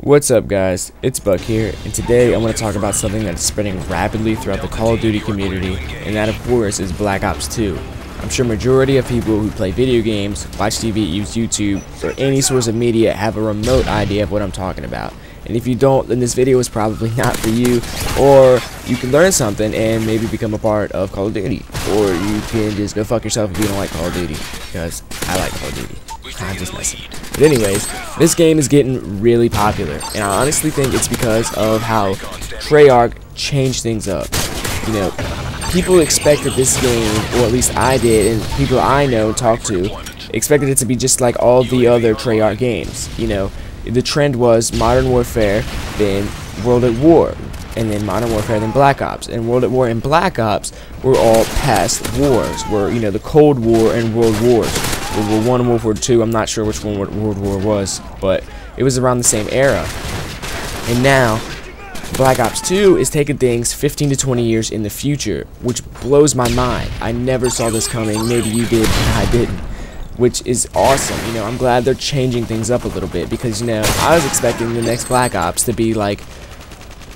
What's up guys, it's Buck here, and today I want to talk about something that's spreading rapidly throughout the Call of Duty community, and that of course is Black Ops 2. I'm sure majority of people who play video games, watch TV, use YouTube, or any source of media have a remote idea of what I'm talking about. And if you don't, then this video is probably not for you, or you can learn something and maybe become a part of Call of Duty. Or you can just go fuck yourself if you don't like Call of Duty, because I like Call of Duty. I'm just messing. But anyways, this game is getting really popular, and I honestly think it's because of how Treyarch changed things up. You know, people expected this game, or at least I did, and people I know and talk to, expected it to be just like all the other Treyarch games. You know, the trend was Modern Warfare, then World at War, and then Modern Warfare, then Black Ops. And World at War and Black Ops were all past wars, were, you know, the Cold War and World Wars. World War I and World War II, I'm not sure which one World War was, but it was around the same era. And now, Black Ops 2 is taking things 15 to 20 years in the future, which blows my mind. I never saw this coming. Maybe you did, and I didn't, which is awesome. You know, I'm glad they're changing things up a little bit, because, you know, I was expecting the next Black Ops to be like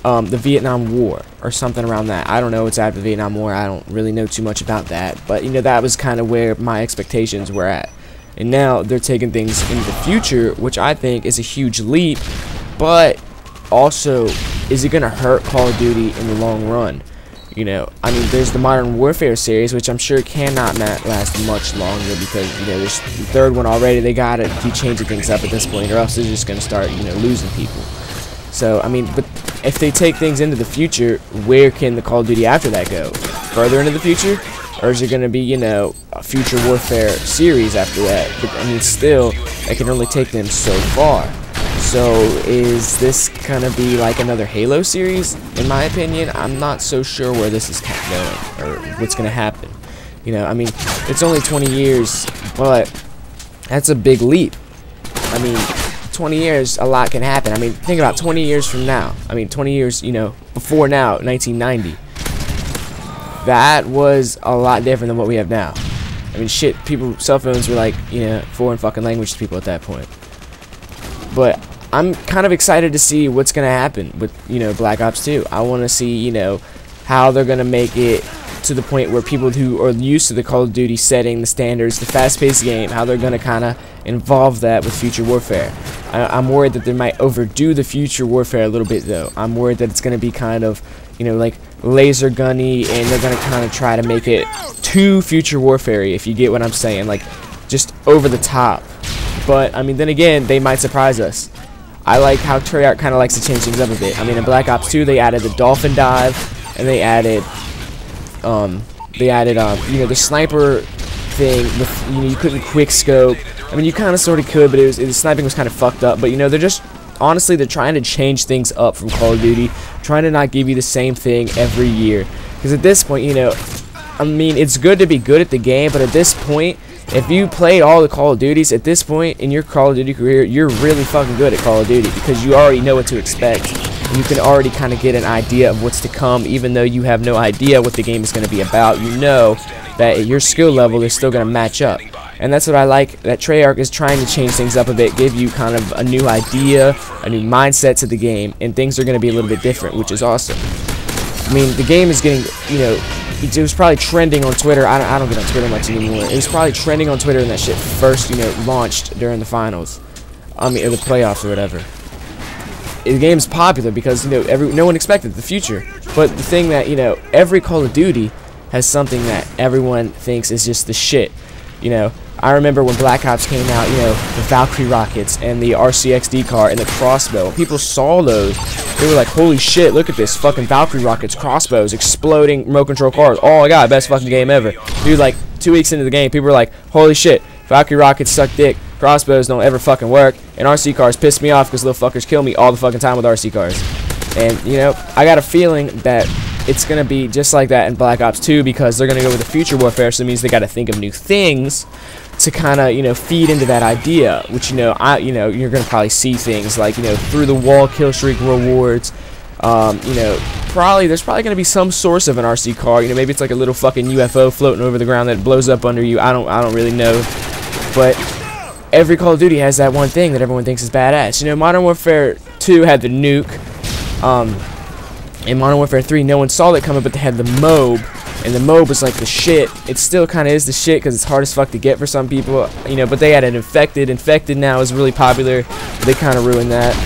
the Vietnam War or something around that. I don't know, it's after the Vietnam War. I don't really know too much about that, but you know, that was kind of where my expectations were at. And now they're taking things into the future, which I think is a huge leap, but also, is it gonna hurt Call of Duty in the long run? You know, I mean, there's the Modern Warfare series, which I'm sure cannot last much longer, because, you know, there's the third one already. They gotta keep changing things up at this point, or else they're just gonna start, you know, losing people. So, I mean, but if they take things into the future, where can the Call of Duty after that go? Further into the future? Or is it going to be, you know, a Future Warfare series after that? But, I mean, still, it can only take them so far. So, is this going to be like another Halo series? In my opinion, I'm not so sure where this is going, or what's going to happen. You know, I mean, it's only 20 years, but that's a big leap. I mean, 20 years, a lot can happen. I mean, think about 20 years from now. I mean, 20 years, you know, before now, 1990. That was a lot different than what we have now. I mean, shit, people, cell phones were like, you know, foreign fucking language to people at that point. But I'm kind of excited to see what's going to happen with, you know, Black Ops 2. I want to see, you know, how they're going to make it to the point where people who are used to the Call of Duty setting, the standards, the fast-paced game, how they're going to kind of involve that with Future Warfare. I'm worried that they might overdo the Future Warfare a little bit, though. I'm worried that it's going to be kind of, you know, like laser gunny, and they're going to kind of try to make it too Future Warfare-y, if you get what I'm saying, like just over the top. But I mean, then again, they might surprise us. I like how Treyarch kind of likes to change things up a bit. I mean, in Black Ops 2, they added the dolphin dive, and they added you know, the sniper thing with, you know, you couldn't quick scope. I mean, you kind of sort of could, but the sniping was kind of fucked up. But you know, they're just, honestly, they're trying to change things up from Call of Duty, trying to not give you the same thing every year. Because at this point, you know, I mean, it's good to be good at the game, but at this point, if you played all the Call of Duties, at this point in your Call of Duty career, you're really fucking good at Call of Duty, because you already know what to expect. You can already kind of get an idea of what's to come, even though you have no idea what the game is going to be about. You know that at your skill level, they're still going to match up. And that's what I like, that Treyarch is trying to change things up a bit, give you kind of a new idea, a new mindset to the game, and things are going to be a little bit different, which is awesome. I mean, the game is getting, you know, it was probably trending on Twitter. I don't get on Twitter much anymore. It was probably trending on Twitter when that shit first, you know, launched during the finals. I mean, or the playoffs or whatever. The game's popular because, you know, no one expected the future. But the thing that, you know, every Call of Duty has something that everyone thinks is just the shit. You know, I remember when Black Ops came out, you know, the Valkyrie rockets and the RCXD car and the crossbow. People saw those. They were like, holy shit, look at this fucking Valkyrie rockets, crossbows, exploding remote control cars. Oh my god, best fucking game ever. Dude, like 2 weeks into the game, people were like, holy shit, Valkyrie rockets suck dick. Crossbows don't ever fucking work, and RC cars piss me off because little fuckers kill me all the fucking time with RC cars. And, you know, I got a feeling that it's going to be just like that in Black Ops 2, because they're going to go with the Future Warfare, so it means they got to think of new things to kind of, you know, feed into that idea, which, you know, you're going to probably see things like, you know, through the wall kill streak rewards, you know, there's probably going to be some source of an RC car, you know, maybe it's like a little fucking UFO floating over the ground that blows up under you. I don't really know, but every Call of Duty has that one thing that everyone thinks is badass. You know, Modern Warfare 2 had the nuke. In Modern Warfare 3, no one saw that coming, but they had the MOAB, and the MOAB was like the shit. It still kind of is the shit because it's hard as fuck to get for some people, you know. But they had an infected. Infected now is really popular. But they kind of ruined that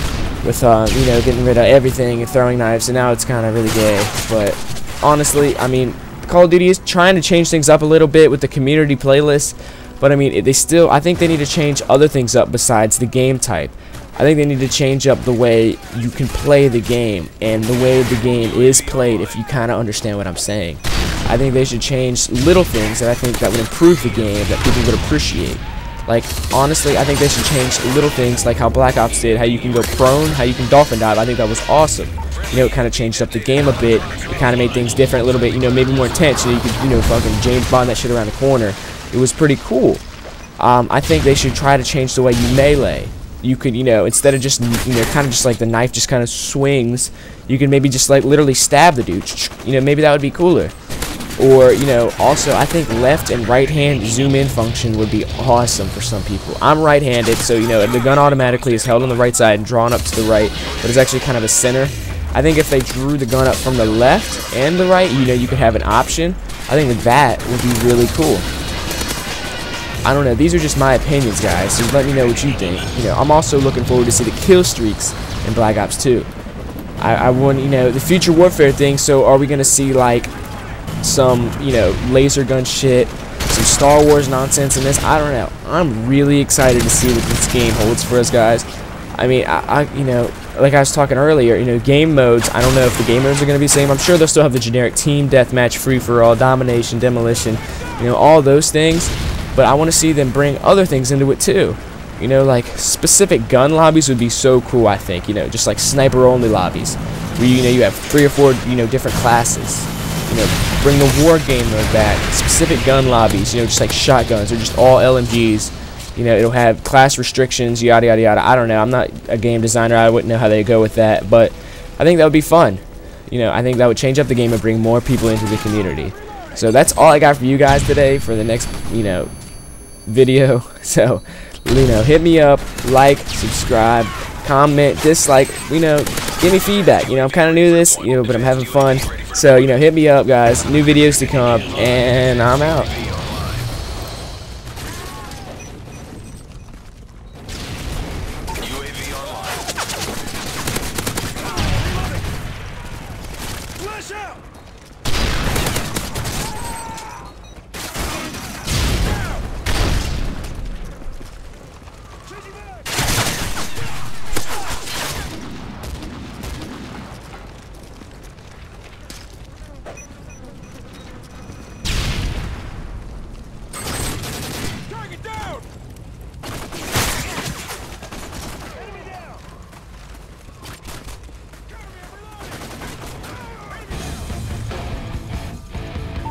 with you know, getting rid of everything and throwing knives, and now it's kind of really gay. But honestly, I mean, Call of Duty is trying to change things up a little bit with the community playlist, but I mean, they still, I think they need to change other things up besides the game type. I think they need to change up the way you can play the game and the way the game is played, if you kind of understand what I'm saying. I think they should change little things that I think that would improve the game, that people would appreciate. Like, honestly, I think they should change little things like how Black Ops did, how you can go prone, how you can dolphin dive. I think that was awesome. You know, it kind of changed up the game a bit. It kind of made things different a little bit, you know, maybe more intense. You know, you could, you know, fucking James Bond that shit around the corner. It was pretty cool. I think they should try to change the way you melee. You could, you know, instead of just, you know, kind of just like the knife just kind of swings, you can maybe just like literally stab the dude. You know, maybe that would be cooler. Or, you know, also I think left and right hand zoom in function would be awesome for some people. I'm right-handed, so, you know, the gun automatically is held on the right side and drawn up to the right, but it's actually kind of a center. I think if they drew the gun up from the left and the right, you know, you could have an option. I think that would be really cool. I don't know, these are just my opinions, guys, so let me know what you think. You know, I'm also looking forward to see the kill streaks in Black Ops 2. I want, you know, the future warfare thing, so are we going to see, like, some, you know, laser gun shit, some Star Wars nonsense in this? I don't know. I'm really excited to see what this game holds for us, guys. I mean, you know, like I was talking earlier, you know, game modes, I don't know if the game modes are going to be the same. I'm sure they'll still have the generic team deathmatch, free-for-all, domination, demolition, you know, all those things. But I want to see them bring other things into it too. You know, like specific gun lobbies would be so cool, I think. You know, just like sniper-only lobbies, where, you know, you have 3 or 4, you know, different classes. You know, bring the war game mode back. Specific gun lobbies, you know, just like shotguns or just all LMGs. You know, it'll have class restrictions, yada yada yada. I don't know. I'm not a game designer. I wouldn't know how they go with that, but I think that would be fun. You know, I think that would change up the game and bring more people into the community. So that's all I got for you guys today for the next, you know, video. So, you know, hit me up, like, subscribe, comment, dislike, you know, give me feedback. You know, I'm kind of new to this, you know, but I'm having fun. So, you know, hit me up, guys. New videos to come, and I'm out.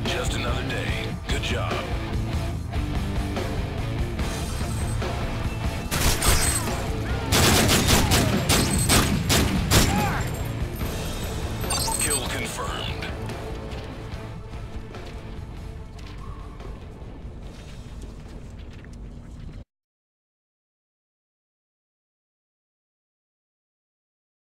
Just another day. Good job. Kill confirmed.